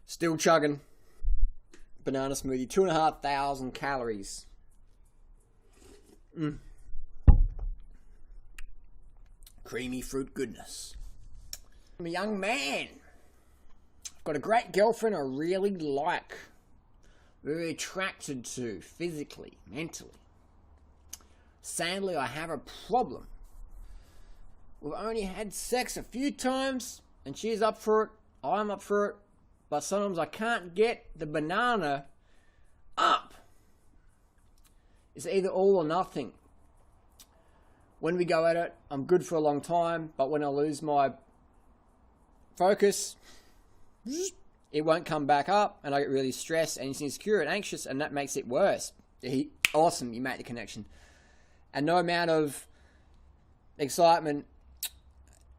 Still chugging. Banana smoothie, 2,500 calories. Creamy fruit goodness. I'm a young man. I've got a great girlfriend I really like. Very attracted to, physically, mentally. Sadly, I have a problem. We've only had sex a few times, and she's up for it, I'm up for it, but sometimes I can't get the banana up. It's either all or nothing. When we go at it, I'm good for a long time, but when I lose my focus, it won't come back up, and I get really stressed and insecure and anxious, and that makes it worse. Awesome, you make the connection. And no amount of excitement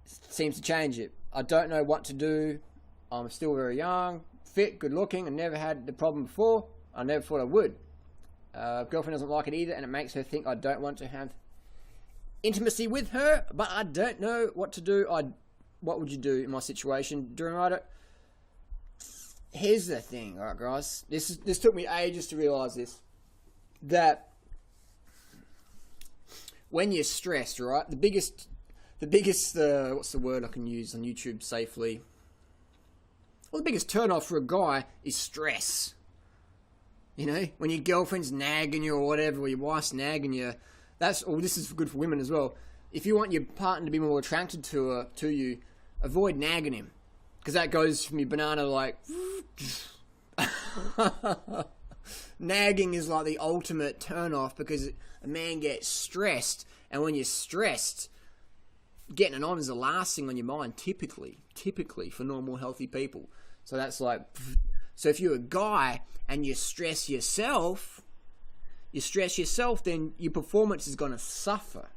seems to change it. I don't know what to do. I'm still very young, fit, good looking, and never had the problem before. I never thought I would. Girlfriend doesn't like it either, and it makes her think I don't want to have intimacy with her, but I don't know what to do. What would you do in my situation? Do you write it? Here's the thing, alright guys. This took me ages to realise this. That when you're stressed, right? The biggest what's the word I can use on YouTube safely? Well, the biggest turn off for a guy is stress. You know, when your girlfriend's nagging you or whatever, or your wife's nagging you, this is good for women as well. If you want your partner to be more attracted to you, avoid nagging him. Because that goes from your banana like... Nagging is like the ultimate turn off because a man gets stressed. And when you're stressed, getting it on is the last thing on your mind, typically for normal, healthy people. So that's like... So if you're a guy and you stress yourself, then your performance is going to suffer.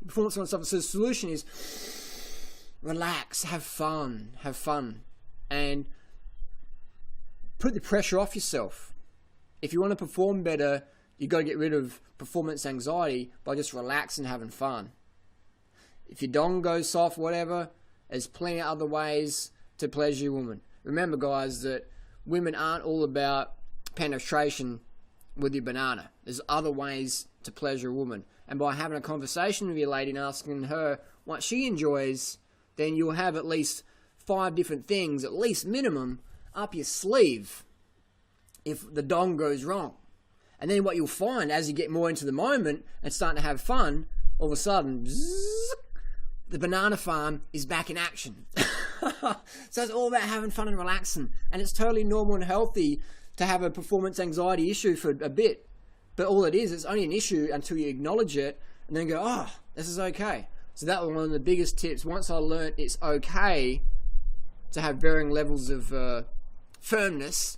Your performance is going to suffer. So the solution is relax, have fun, and put the pressure off yourself. If you want to perform better, you've got to get rid of performance anxiety by just relaxing and having fun. If your dong goes soft, whatever, there's plenty of other ways to pleasure your woman. Remember, guys, that women aren't all about penetration with your banana. There's other ways to pleasure a woman. And by having a conversation with your lady and asking her what she enjoys, then you'll have at least 5 different things, at least minimum, up your sleeve if the dong goes wrong. And then what you'll find as you get more into the moment and starting to have fun, all of a sudden, zzz, the banana farm is back in action. So it's all about having fun and relaxing. And it's totally normal and healthy to have a performance anxiety issue for a bit. But all it is, it's only an issue until you acknowledge it and then go, oh, this is okay. So that was one of the biggest tips. Once I learned it's okay to have varying levels of firmness,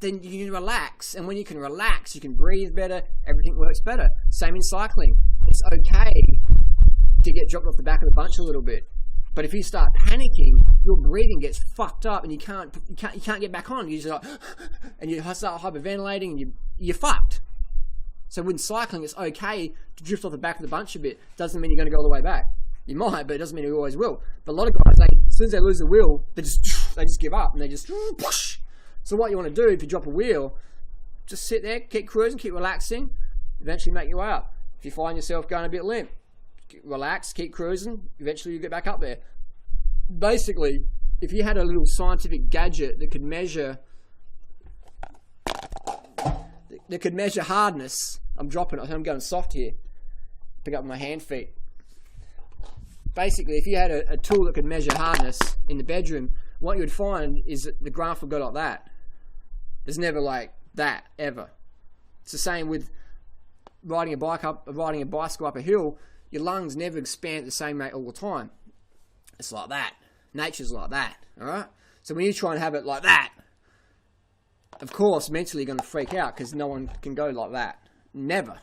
then you can relax. And when you can relax, you can breathe better, everything works better. Same in cycling. It's okay to get dropped off the back of the bunch a little bit. But if you start panicking, your breathing gets fucked up and you can't get back on. You just like, and you start hyperventilating and you're fucked. So when cycling, it's okay to drift off the back of the bunch a bit. Doesn't mean you're going to go all the way back. You might, but it doesn't mean you always will. But a lot of guys, as soon as they lose the wheel, they just give up and they just push. So what you want to do if you drop a wheel, just sit there, keep cruising, keep relaxing, eventually make your way up. If you find yourself going a bit limp, relax, keep cruising, eventually you get back up there. Basically, if you had a little scientific gadget that could measure hardness, I'm dropping it, I'm going soft here, pick up my hand feet. Basically, if you had a tool that could measure hardness in the bedroom, what you would find is that the graph would go like that. There's never like that, ever. It's the same with riding a bicycle up a hill. Your lungs never expand at the same rate all the time. It's like that. Nature's like that, alright? So when you try and have it like that, of course, mentally you're going to freak out because no one can go like that. Never.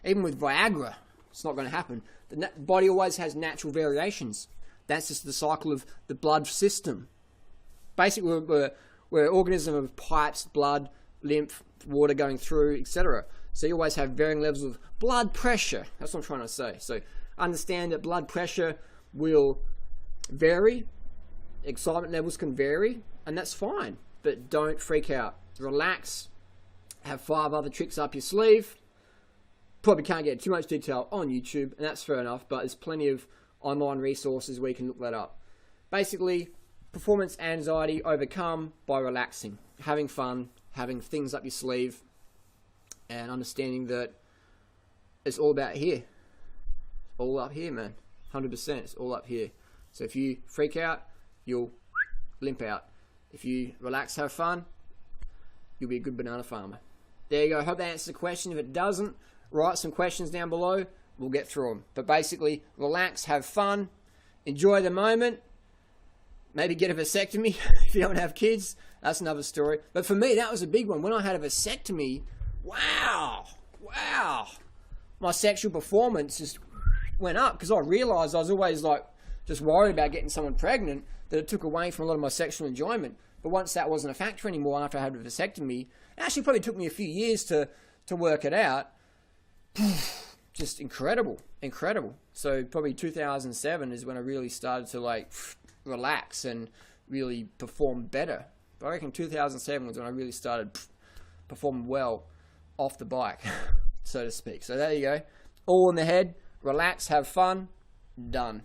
Even with Viagra, it's not going to happen. The body always has natural variations. That's just the cycle of the blood system. Basically, we're an organism of pipes, blood, lymph, water going through, etc. So you always have varying levels of blood pressure. That's what I'm trying to say. So understand that blood pressure will vary. excitement levels can vary, and that's fine, but don't freak out. Relax, have 5 other tricks up your sleeve. Probably can't get too much detail on YouTube, and that's fair enough, but there's plenty of online resources where you can look that up. Basically, performance anxiety overcome by relaxing, having fun, having things up your sleeve, and understanding that it's all about here. All up here, man. 100%, it's all up here. So if you freak out, you'll limp out. If you relax, have fun, you'll be a good banana farmer. There you go. Hope that answers the question. If it doesn't, write some questions down below. We'll get through them. But basically, relax, have fun, enjoy the moment. Maybe get a vasectomy if you don't have kids. That's another story. But for me, that was a big one. When I had a vasectomy, wow, my sexual performance just went up, because I realized I was always like just worried about getting someone pregnant, that it took away from a lot of my sexual enjoyment. But once that wasn't a factor anymore after I had a vasectomy, it actually probably took me a few years to work it out. Just incredible. So probably 2007 is when I really started to like relax and really perform better. But I reckon 2007 was when I really started performing well off the bike, so to speak. So there you go. All in the head. Relax, have fun. Done.